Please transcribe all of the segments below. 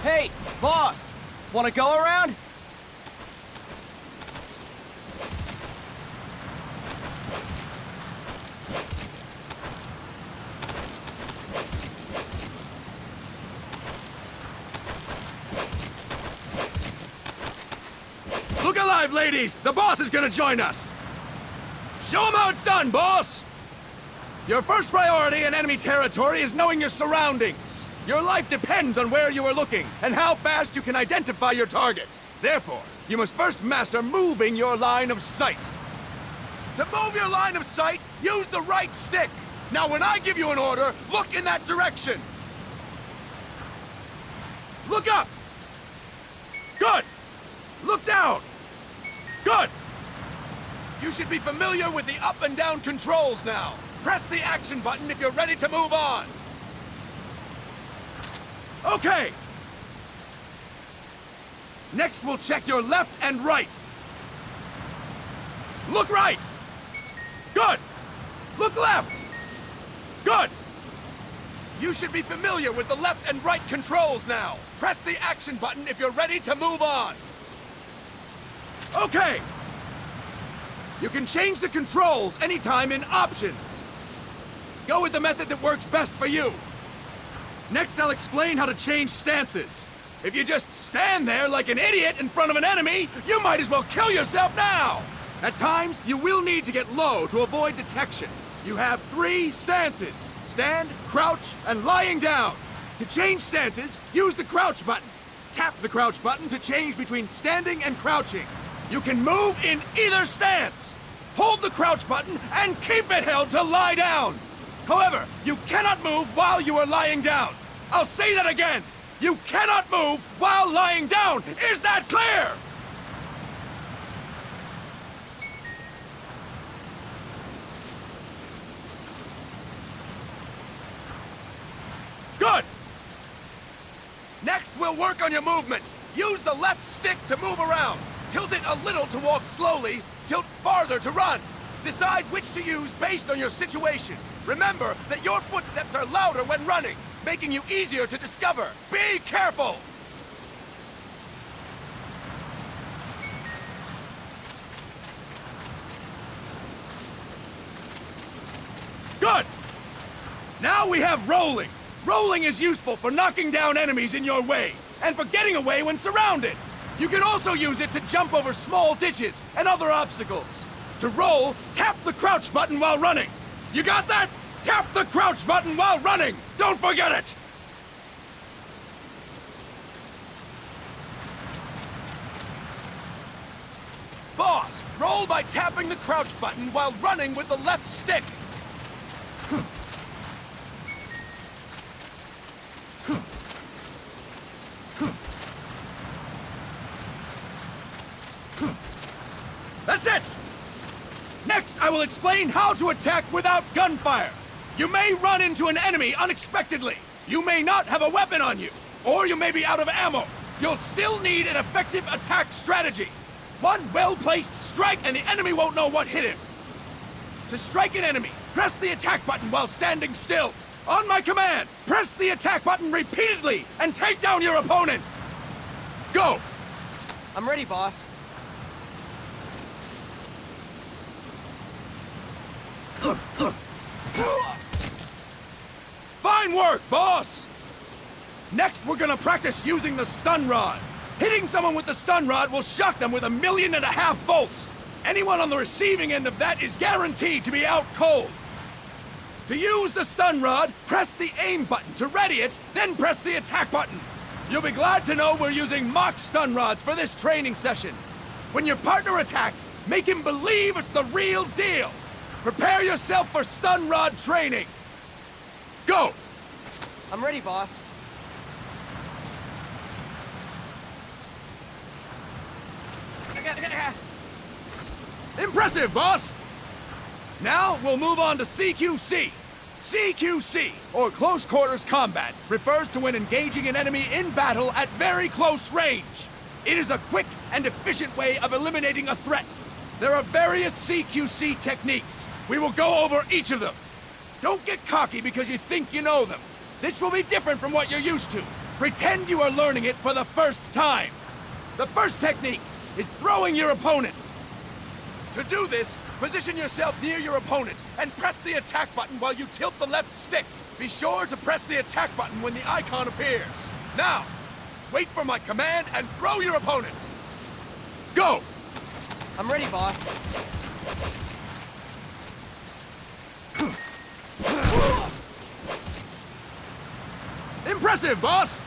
Hey, boss! Wanna go around? Look alive, ladies! The boss is gonna join us! Show him how it's done, boss! Your first priority in enemy territory is knowing your surroundings. Your life depends on where you are looking and how fast you can identify your targets. Therefore, you must first master moving your line of sight. To move your line of sight, use the right stick. Now when I give you an order, look in that direction. Look up. Good. Look down. Good. You should be familiar with the up and down controls now. Press the action button if you're ready to move on. Okay. Next, we'll check your left and right. Look right. Good. Look left. Good. You should be familiar with the left and right controls now. Press the action button if you're ready to move on. Okay. You can change the controls anytime in Options. Go with the method that works best for you. Next, I'll explain how to change stances. If you just stand there like an idiot in front of an enemy, you might as well kill yourself now! At times, you will need to get low to avoid detection. You have 3 stances: stand, crouch, and lying down. To change stances, use the crouch button. Tap the crouch button to change between standing and crouching. You can move in either stance. Hold the crouch button and keep it held to lie down. However, you cannot move while you are lying down. I'll say that again. You cannot move while lying down. Is that clear? Good. Next, we'll work on your movement. Use the left stick to move around. Tilt it a little to walk slowly, tilt farther to run. Decide which to use based on your situation. Remember that your footsteps are louder when running, making you easier to discover. Be careful! Good! Now we have rolling. Rolling is useful for knocking down enemies in your way, and for getting away when surrounded. You can also use it to jump over small ditches and other obstacles. To roll, tap the crouch button while running. You got that? Tap the crouch button while running! Don't forget it! Boss, roll by tapping the crouch button while running with the left stick. That's it! Next, I will explain how to attack without gunfire. You may run into an enemy unexpectedly. You may not have a weapon on you, or you may be out of ammo. You'll still need an effective attack strategy. One well-placed strike and the enemy won't know what hit him. To strike an enemy, press the attack button while standing still. On my command, press the attack button repeatedly and take down your opponent. Go! I'm ready, boss. Fine work, boss! Next, we're gonna practice using the stun rod. Hitting someone with the stun rod will shock them with 1.5 million volts. Anyone on the receiving end of that is guaranteed to be out cold. To use the stun rod, press the aim button to ready it, then press the attack button. You'll be glad to know we're using mock stun rods for this training session. When your partner attacks, make him believe it's the real deal. Prepare yourself for stun rod training. Go! I'm ready, boss. Impressive, boss! Now, we'll move on to CQC. CQC, or Close Quarters Combat, refers to when engaging an enemy in battle at very close range. It is a quick and efficient way of eliminating a threat. There are various CQC techniques. We will go over each of them. Don't get cocky because you think you know them. This will be different from what you're used to. Pretend you are learning it for the first time. The first technique is throwing your opponent. To do this, position yourself near your opponent and press the attack button while you tilt the left stick. Be sure to press the attack button when the icon appears. Now, wait for my command and throw your opponent. Go! I'm ready, boss. Impressive! Impressive, boss!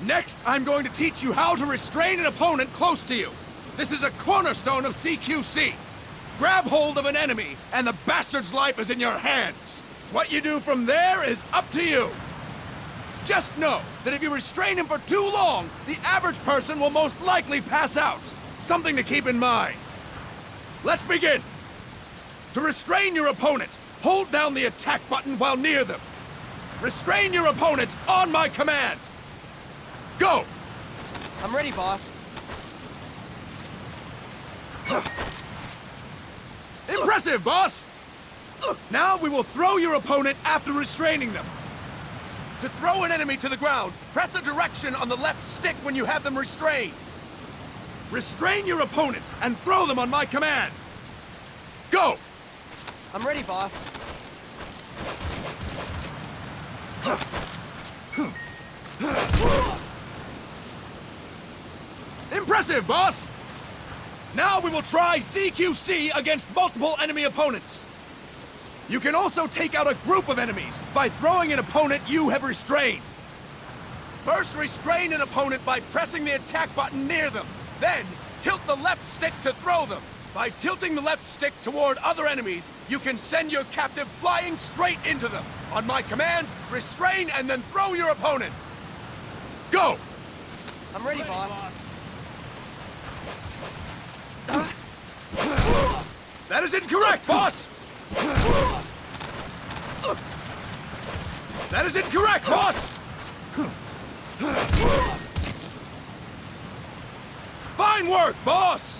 Next, I'm going to teach you how to restrain an opponent close to you. This is a cornerstone of CQC. Grab hold of an enemy, and the bastard's life is in your hands. What you do from there is up to you. Just know that if you restrain him for too long, the average person will most likely pass out. Something to keep in mind. Let's begin. To restrain your opponent, hold down the attack button while near them. Restrain your opponent on my command. Go! I'm ready, boss. Impressive, boss! Now we will throw your opponent after restraining them. To throw an enemy to the ground, press a direction on the left stick when you have them restrained. Restrain your opponent and throw them on my command. Go! I'm ready, boss. Impressive, boss! Now we will try CQC against multiple enemy opponents. You can also take out a group of enemies by throwing an opponent you have restrained. First, restrain an opponent by pressing the attack button near them. Then, tilt the left stick to throw them. By tilting the left stick toward other enemies, you can send your captive flying straight into them. On my command, restrain and then throw your opponent. Go! I'm ready, boss. That is incorrect, boss! That is incorrect, boss! Fine work, boss!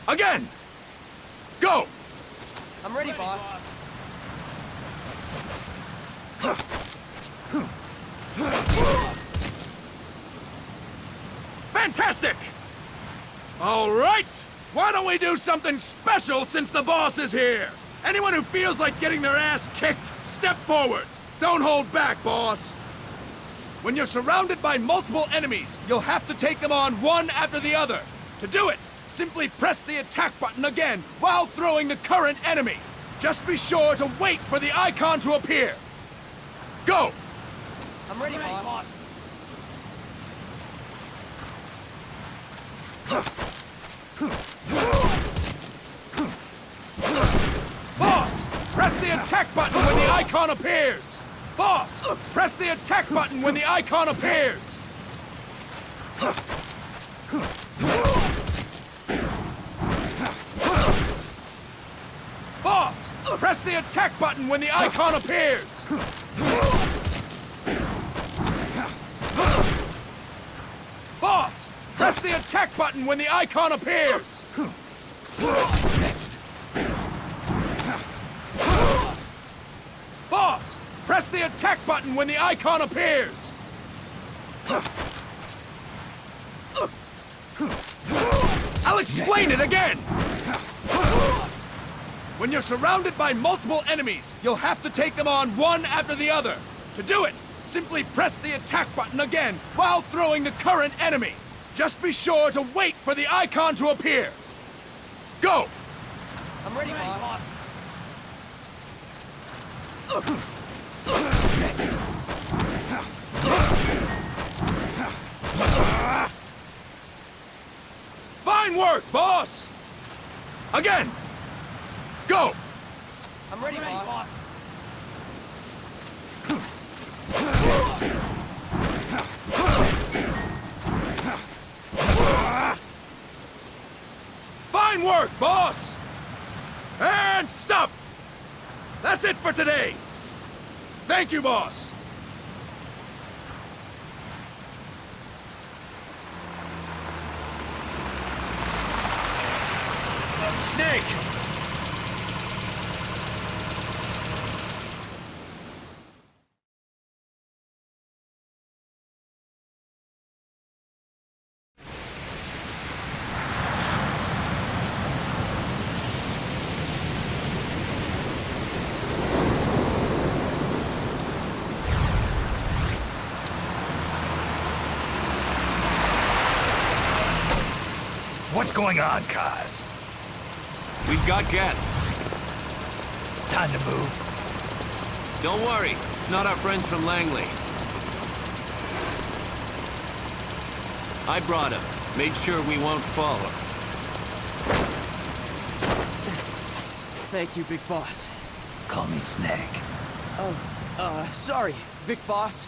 Again! Go! I'm ready, boss. Fantastic! All right! Why don't we do something special since the boss is here? Anyone who feels like getting their ass kicked, step forward. Don't hold back, boss. When you're surrounded by multiple enemies, you'll have to take them on one after the other. To do it, simply press the attack button again while throwing the current enemy. Just be sure to wait for the icon to appear. Go! I'm ready, boss. Boss, press the attack button when the icon appears. Boss, press the attack button when the icon appears. Boss, press the attack button when the icon appears. Boss, press the attack button when the icon appears. Next. Boss, press the attack button when the icon appears. I'll explain it again. When you're surrounded by multiple enemies, you'll have to take them on one after the other. To do it, simply press the attack button again while throwing the current enemy. Just be sure to wait for the icon to appear. Go! I'm ready, boss. Fine work, boss! Again! Go! I'm ready, boss. Fine work, boss! And stop! That's it for today! Thank you, boss! Snake! What's going on, Kaz? We've got guests. Time to move. Don't worry, it's not our friends from Langley. I brought him. Made sure we won't fall. Thank you, Big Boss. Call me Snake. Sorry, Vic Boss.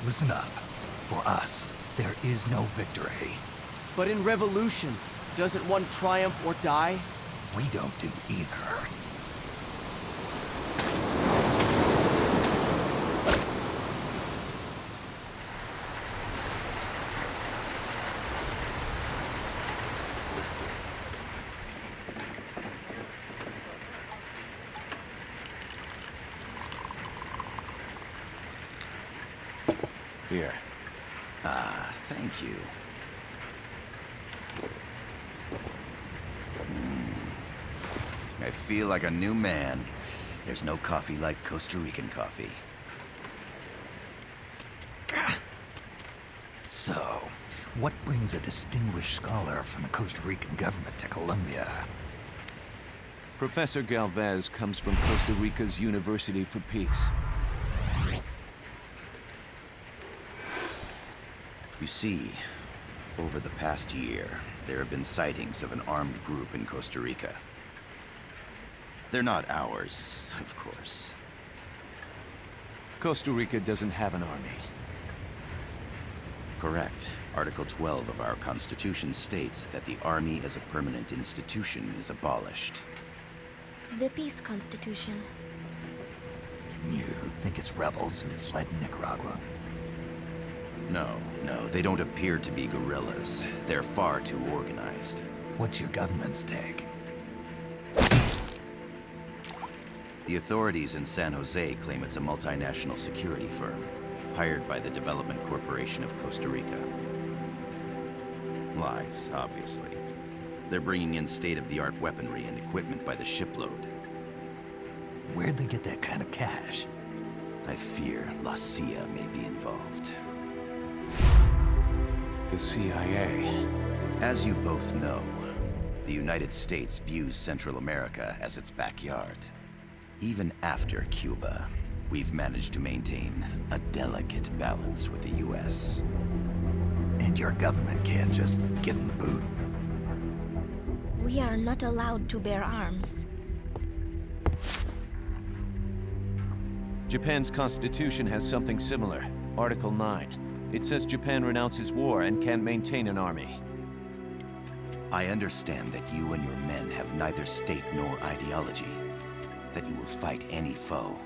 Listen up. For us, there is no victory. But in revolution, doesn't one triumph or die? We don't do either. Here. Ah, thank you. I feel like a new man. There's no coffee like Costa Rican coffee. So, what brings a distinguished scholar from the Costa Rican government to Colombia? Professor Galvez comes from Costa Rica's University for Peace. You see, over the past year, there have been sightings of an armed group in Costa Rica. They're not ours, of course. Costa Rica doesn't have an army. Correct. Article 12 of our Constitution states that the Army as a permanent institution is abolished. The Peace Constitution. You think it's rebels who fled Nicaragua? No, they don't appear to be guerrillas. They're far too organized. What's your government's take? The authorities in San Jose claim it's a multinational security firm, hired by the Development Corporation of Costa Rica. Lies, obviously. They're bringing in state-of-the-art weaponry and equipment by the shipload. Where'd they get that kind of cash? I fear La CIA may be involved. The CIA. As you both know, the United States views Central America as its backyard. Even after Cuba, we've managed to maintain a delicate balance with the US. And your government can't just give them the boot? We are not allowed to bear arms. Japan's constitution has something similar. Article 9. It says Japan renounces war and can't maintain an army. I understand that you and your men have neither state nor ideology. That you will fight any foe.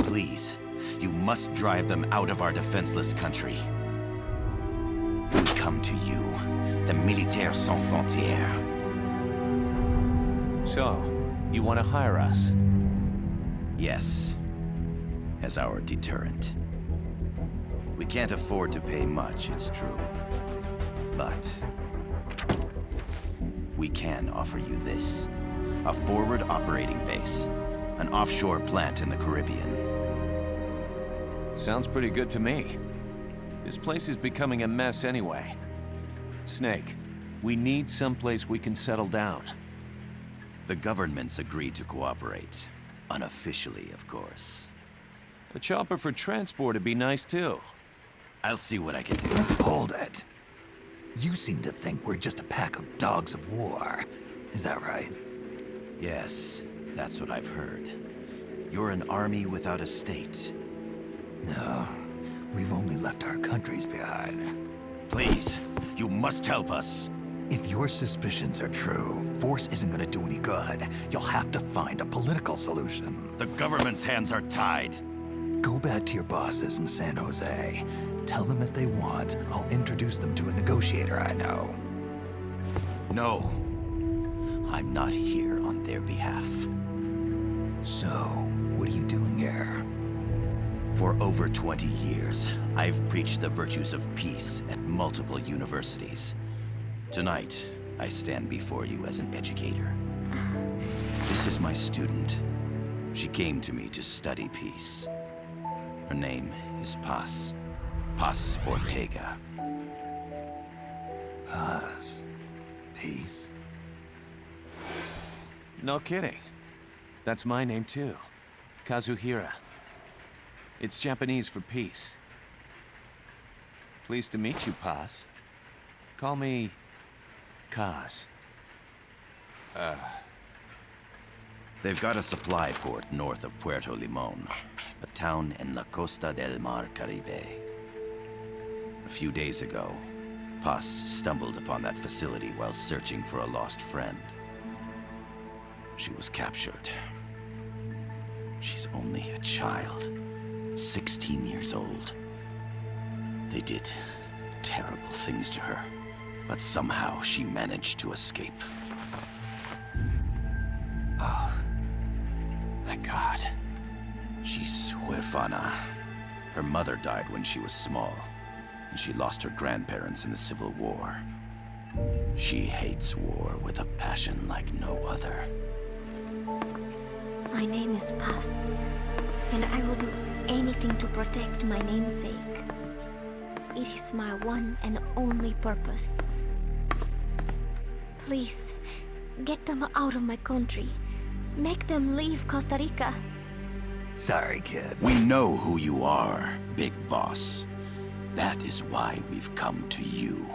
Please, you must drive them out of our defenseless country. We come to you, the Militaires Sans Frontières. So, you want to hire us? Yes, as our deterrent. We can't afford to pay much, it's true. But we can offer you this. A forward operating base. An offshore plant in the Caribbean. Sounds pretty good to me. This place is becoming a mess anyway. Snake, we need someplace we can settle down. The government's agreed to cooperate. Unofficially, of course. A chopper for transport would be nice too. I'll see what I can do. Hold it. You seem to think we're just a pack of dogs of war. Is that right? Yes, that's what I've heard. You're an army without a state. No, we've only left our countries behind. Please, you must help us. If your suspicions are true, force isn't gonna do any good. You'll have to find a political solution. The government's hands are tied. Go back to your bosses in San Jose. Tell them if they want, I'll introduce them to a negotiator I know. No. I'm not here on their behalf. So, what are you doing here? For over 20 years, I've preached the virtues of peace at multiple universities. Tonight, I stand before you as an educator. This is my student. She came to me to study peace. Her name is Paz. Paz Ortega. Paz. Peace. No kidding. That's my name too. Kazuhira. It's Japanese for peace. Pleased to meet you, Paz. Call me... Kaz. They've got a supply port north of Puerto Limon, a town in la Costa del Mar Caribe. A few days ago, Paz stumbled upon that facility while searching for a lost friend. She was captured. She's only a child, 16 years old. They did terrible things to her, but somehow she managed to escape. Oh. Thank God. She's huérfana. Her mother died when she was small, and she lost her grandparents in the Civil War. She hates war with a passion like no other. My name is Paz, and I will do anything to protect my namesake. It is my one and only purpose. Please, get them out of my country. Make them leave Costa Rica. Sorry, kid. We know who you are, Big Boss. That is why we've come to you.